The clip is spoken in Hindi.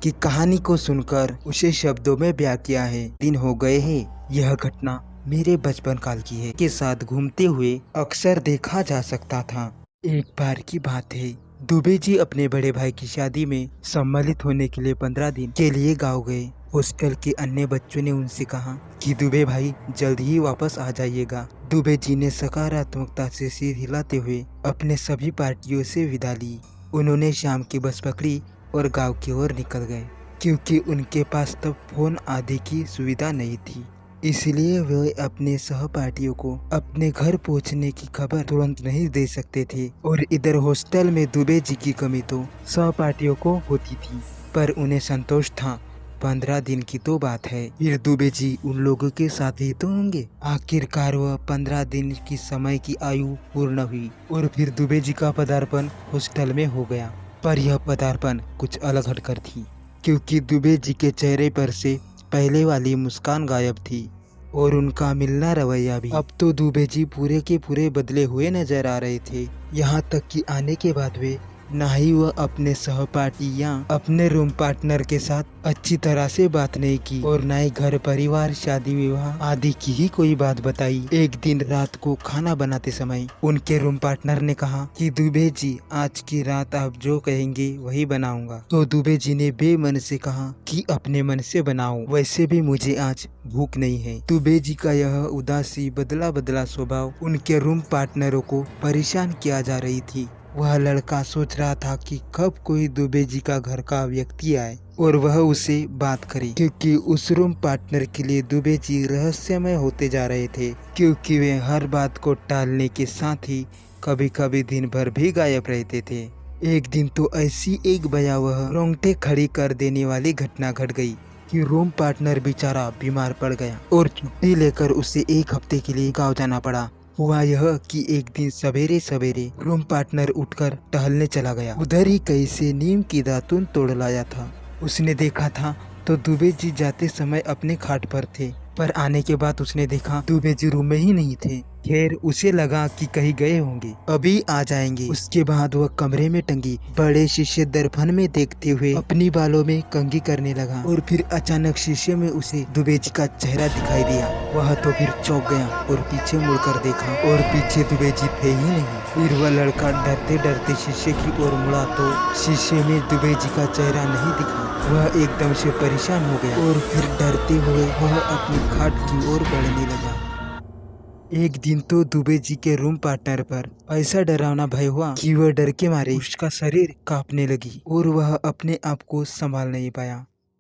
कि कहानी को सुनकर उसे शब्दों में बयां किया है। दिन हो गए हैं। यह घटना मेरे बचपन काल की है। के साथ घूमते हुए अक्सर देखा जा सकता था। एक बार की बात है, दुबे जी अपने बड़े भाई की शादी में सम्मिलित होने के लिए 15 दिन के लिए गाँव गए। हॉस्टल के अन्य बच्चों ने उनसे कहा कि दुबे भाई जल्द ही वापस आ जाइएगा। दुबे जी ने सकारात्मकता से सिर हिलाते हुए अपने सभी पार्टियों से विदा ली। उन्होंने शाम की बस पकड़ी और गांव की ओर निकल गए। क्योंकि उनके पास तब फोन आदि की सुविधा नहीं थी, इसलिए वे अपने सहपाठियों को अपने घर पहुंचने की खबर तुरंत नहीं दे सकते थे। और इधर हॉस्टल में दुबे जी की कमी तो सहपाठियों को होती थी, पर उन्हें संतोष था। 15 दिन की तो बात है, फिर दुबे जी उन लोगों के साथ ही तो होंगे। आखिरकार वह 15 दिन की समय की आयु पूर्ण हुई और फिर दुबे जी का पदार्पण हॉस्टल में हो गया। पर यह पदार्पण कुछ अलग हटकर थी, क्योंकि दुबे जी के चेहरे पर से पहले वाली मुस्कान गायब थी और उनका मिलना रवैया भी। अब तो दुबे जी पूरे के पूरे बदले हुए नजर आ रहे थे। यहाँ तक कि आने के बाद वे ना ही वह अपने सहपाठी या अपने रूम पार्टनर के साथ अच्छी तरह से बात नहीं की और ना ही घर परिवार शादी विवाह आदि की ही कोई बात बताई। एक दिन रात को खाना बनाते समय उनके रूम पार्टनर ने कहा कि दुबे जी आज की रात आप जो कहेंगे वही बनाऊंगा। तो दुबे जी ने बेमन से कहा कि अपने मन से बनाओ, वैसे भी मुझे आज भूख नहीं है। दुबे जी का यह उदासी बदला बदला स्वभाव उनके रूम पार्टनरों को परेशान किया जा रही थी। वह लड़का सोच रहा था कि कब कोई दुबे जी का घर का व्यक्ति आए और वह उसे बात करे, क्योंकि उस रूम पार्टनर के लिए दुबे जी रहस्यमय होते जा रहे थे। क्योंकि वे हर बात को टालने के साथ ही कभी कभी दिन भर भी गायब रहते थे। एक दिन तो ऐसी एक भयावह रोंगटे खड़ी कर देने वाली घटना घट गई कि रूम पार्टनर बेचारा बीमार पड़ गया और छुट्टी लेकर उसे 1 हफ्ते के लिए गाँव जाना पड़ा। हुआ यह कि एक दिन सवेरे सवेरे रूम पार्टनर उठकर टहलने चला गया। उधर ही कहीं से नीम की दातुन तोड़ लाया था। उसने देखा था तो दुबे जी जाते समय अपने खाट पर थे, पर आने के बाद उसने देखा दुबे जी रूम में ही नहीं थे। खैर उसे लगा कि कहीं गए होंगे, अभी आ जाएंगे। उसके बाद वह कमरे में टंगी बड़े शीशे दर्पण में देखते हुए अपनी बालों में कंघी करने लगा और फिर अचानक शीशे में उसे दुबे जी का चेहरा दिखाई दिया। वह तो फिर चौंक गया और पीछे मुड़कर देखा और पीछे दुबे जी थे ही नहीं। फिर वह लड़का डरते डरते शीशे की ओर मुड़ा तो शीशे में दुबे जी का चेहरा नहीं दिखा। वह एकदम से परेशान हो गया और फिर डरते हुए वह अपनी खाट की ओर बढ़ने लगा। एक दिन तो दुबे जी के रूम पार्टनर पर ऐसा डरावना भय हुआ कि वह डर के मारे उसका शरीर कांपने लगी और वह अपने आप को संभाल नहीं पाया।